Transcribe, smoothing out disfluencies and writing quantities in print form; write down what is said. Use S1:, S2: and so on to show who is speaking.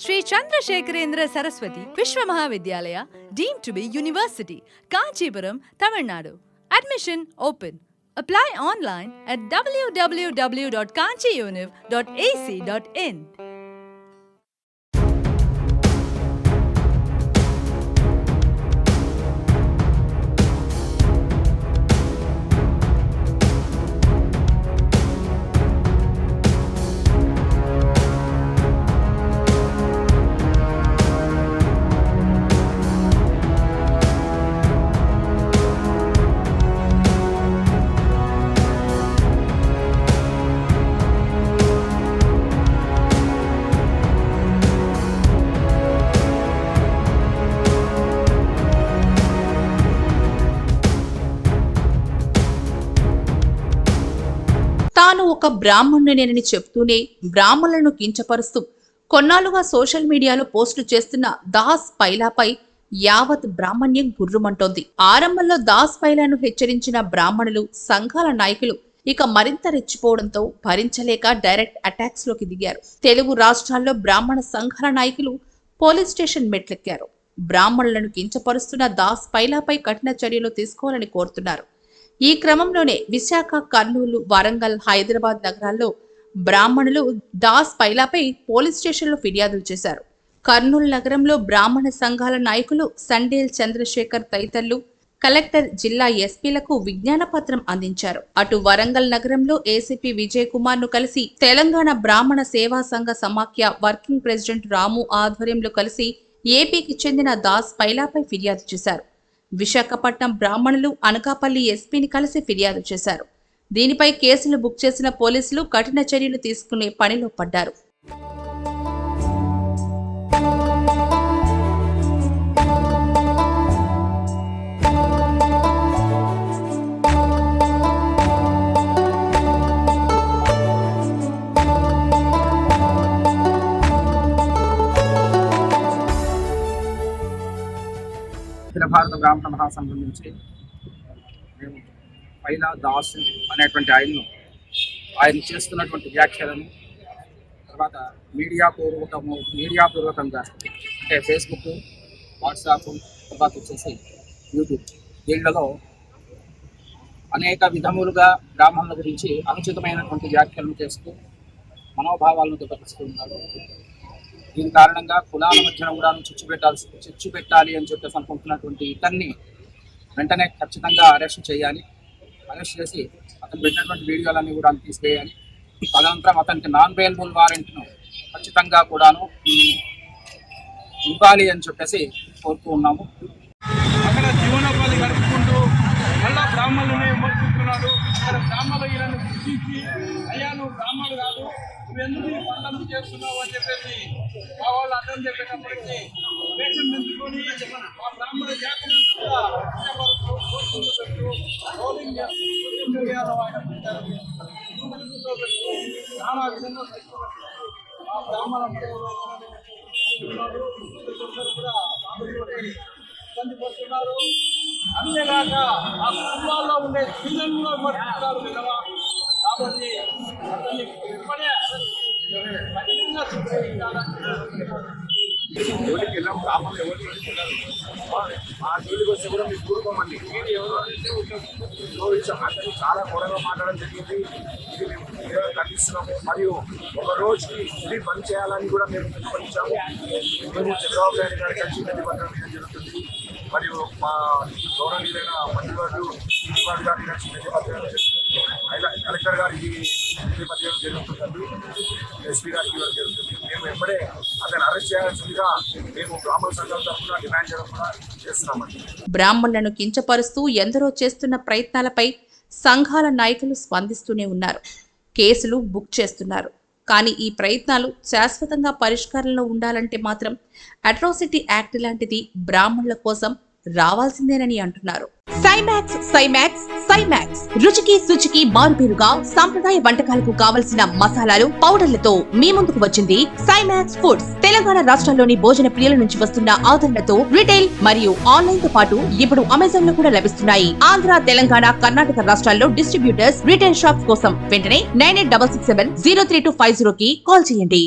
S1: Sri Chandrasekharendra Saraswati Vishwa Mahavidyalaya, deemed to be University, Kanchipuram, Tamil Nadu. Admission open. Apply online at www.kanchiuniv.ac.in.
S2: తాను ఒక బ్రాహ్మణునేనని చెప్తూనే బ్రాహ్మణులను కించపరుస్తూ కొన్నాళ్లుగా social మీడియాలో పోస్టులు చేస్తున్న దాస్ పైలాపై యావత్ బ్రాహ్మణ్యం గుర్రుమంటోంది. ఆరంభంలో దాస్ పైలాను హెచ్చరించిన బ్రాహ్మణులు, సంఘాల నాయకులు ఇక మరింత రెచ్చిపోవడంతో భరించలేక డైరెక్ట్ అటాక్స్ లోకి దిగారు. తెలుగు రాష్ట్రాల్లో బ్రాహ్మణ సంఘాల నాయకులు పోలీస్ స్టేషన్ మెట్లెక్కారు. బ్రాహ్మణులను కించపరుస్తున్న దాస్ పైలాపై కఠిన చర్యలు తీసుకోవాలని కోరుతున్నారు. ఈ క్రమంలోనే విశాఖ, కర్నూలు, వరంగల్, హైదరాబాద్ నగరాల్లో బ్రాహ్మణులు దాస్ పైలాపై పోలీస్ స్టేషన్లో ఫిర్యాదులు చేశారు. కర్నూలు నగరంలో బ్రాహ్మణ సంఘాల నాయకులు సండేల్ చంద్రశేఖర్ తదితరులు కలెక్టర్, జిల్లా ఎస్పీలకు విజ్ఞాన పత్రం అందించారు. అటు వరంగల్ నగరంలో ఏసీపీ విజయ్ కుమార్ ను కలిసి తెలంగాణ బ్రాహ్మణ సేవా సంఘ సమాఖ్య వర్కింగ్ ప్రెసిడెంట్ రాము ఆధ్వర్యంలో కలిసి ఏపీకి చెందిన దాస్ పైలాపై ఫిర్యాదు చేశారు. విశాఖపట్నం బ్రాహ్మణులు అనకాపల్లి ఎస్పీని కలిసి ఫిర్యాదు చేశారు. దీనిపై కేసులు బుక్ చేసిన పోలీసులు కఠిన చర్యలు తీసుకునే పనిలో పడ్డారు.
S3: అఖిల భారత బ్రాహ్మణ మహాసంఘం నుంచి మేము పైలా దాస్ అనేటువంటి ఆయన చేస్తున్నటువంటి వ్యాఖ్యలను తర్వాత మీడియాపూర్వకంగా అంటే ఫేస్బుక్, వాట్సాప్, తర్వాత వచ్చేసి యూట్యూబ్, దీళ్లలో అనేక విధములుగా బ్రాహ్మణుల గురించి అనుచితమైనటువంటి వ్యాఖ్యలను చేస్తూ మనోభావాలను దెబ్బతీస్తూ ఉన్నారు. దీని కారణంగా కులాల మధ్యన కూడా చిచ్చు పెట్టాలి అని చెప్పేసి అనుకుంటున్నటువంటి ఇతన్ని వెంటనే ఖచ్చితంగా అరెస్ట్ చేయాలి. అరెస్ట్ చేసి అతను పెట్టినటువంటి వీడియోలన్నీ కూడా తీసివేయాలి. తదనంతరం అతనికి నాన్ బెయిలబుల్ వారెంట్ను ఖచ్చితంగా కూడాను ఇవ్వాలి అని చెప్పేసి కోరుతూ ఉన్నాము.
S4: అక్కడ జీవనోపాధి గడుపుకుంటూ మళ్ళా బ్రాహ్మణులనే విమర్శిస్తున్నాడు. ఇక్కడ బ్రాహ్మణులను గుర్తించి అయ్యా నువ్వు బ్రాహ్మణుడు కాదు, నువ్వెందుకు పనులు చేస్తున్నావు అని చెప్పేసి మా వాళ్ళు అర్థం చెప్పేటప్పటికీ వేషం పెంచుకొని ఆ బ్రాహ్మణ జాతిని చాలా విధంగా ఆ బ్రాహ్మణ ఇబ్బందిపడుతున్నారు. అంతేగాక ఆ కుటుంబాల్లో ఉండే స్త్రీలను కూడా విమర్శిస్తున్నారు విధవా. కాబట్టి అతన్ని ఇప్పుడే కఠినంగా
S5: ఎవరికి వెళ్ళాం, బ్రాహ్మణులు ఎవరికి వెళ్తున్నారు, మా జోలికి వస్తే కూడా మీకు కూరుకోమండి. మీరు ఎవరు అంటే అతను చాలా కూరగా మాట్లాడడం జరిగింది. ఇది మేము ఖండిస్తున్నాము. మరియు ఒక రోజుకి ఇది బంద్ చేయాలని కూడా మేము నిర్ణయించాము. మేము చంద్రబాబు నాయుడు గారి కలిసి ప్రతిపత్రం మీద జరుగుతుంది. మరియు మా గౌరవనీయులైన మంత్రివర్యులు గారి కలిసి ప్రతిపత్రం కలెక్టర్ గారికి ప్రతిపత్రం జరుగుతుంది. ఎస్పీ గారికి జరుగుతుంది. మేము ఎప్పుడే అతను అరెస్ట్ చేయాల్సిందిగా మేము బ్రాహ్మణ సంఘాల తరఫున డిమాండ్ చేస్తున్నామండి.
S2: బ్రాహ్మణులను కించపరుస్తూ ఎందరో చేస్తున్న ప్రయత్నాలపై సంఘాల నాయకులు స్పందిస్తూనే ఉన్నారు. కేసులు బుక్ చేస్తున్నారు. కానీ ఈ ప్రయత్నాలు శాశ్వతంగా పరిష్కారంలో ఉండాలంటే మాత్రం అట్రాసిటీ యాక్ట్ లాంటిది బ్రాహ్మణుల కోసం రావాల్సిందేనని అంటున్నారు. సైమాక్స్ రుచికి శుచికి మారుపేరుగా సాంప్రదాయ వంటకాలకు కావలసిన మసాలాలు, పౌడర్లతో మీ ముందుకు వచ్చింది సైమాక్స్ ఫుడ్స్. తెలంగాణ రాష్ట్రంలోని భోజన ప్రియుల నుంచి వస్తున్న ఆదరణతో రిటైల్ మరియు ఆన్లైన్ తో పాటు ఇప్పుడు అమెజాన్ లో కూడా లభిస్తున్నాయి. ఆంధ్ర, తెలంగాణ, కర్ణాటక రాష్ట్రాల్లో డిస్ట్రిబ్యూటర్స్, రిటైల్ షాప్స్ కోసం వెంటనే 9866703250 కి కాల్ చేయండి.